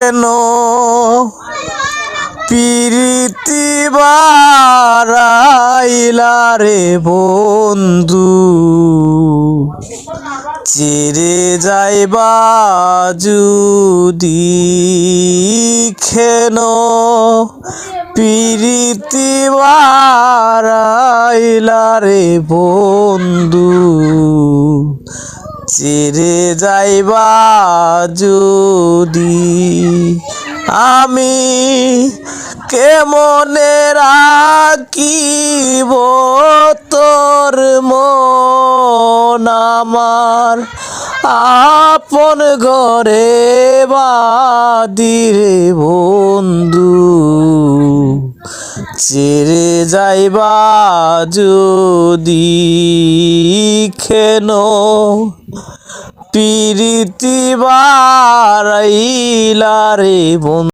কেন প্রীতি বারাইলা রে বন্ধু, চিরে যাইবা যদি কেন প্রীতি বারাইলা রে বন্ধু, চিরে যাইবা যদি আমি কেমনে রাখিব তোর মন আমার আপন ঘরে বাদিরে বন্ধু, ছেড়ে যাইবা যদি কেন প্রীতি বারাইলা রে বন্ধু।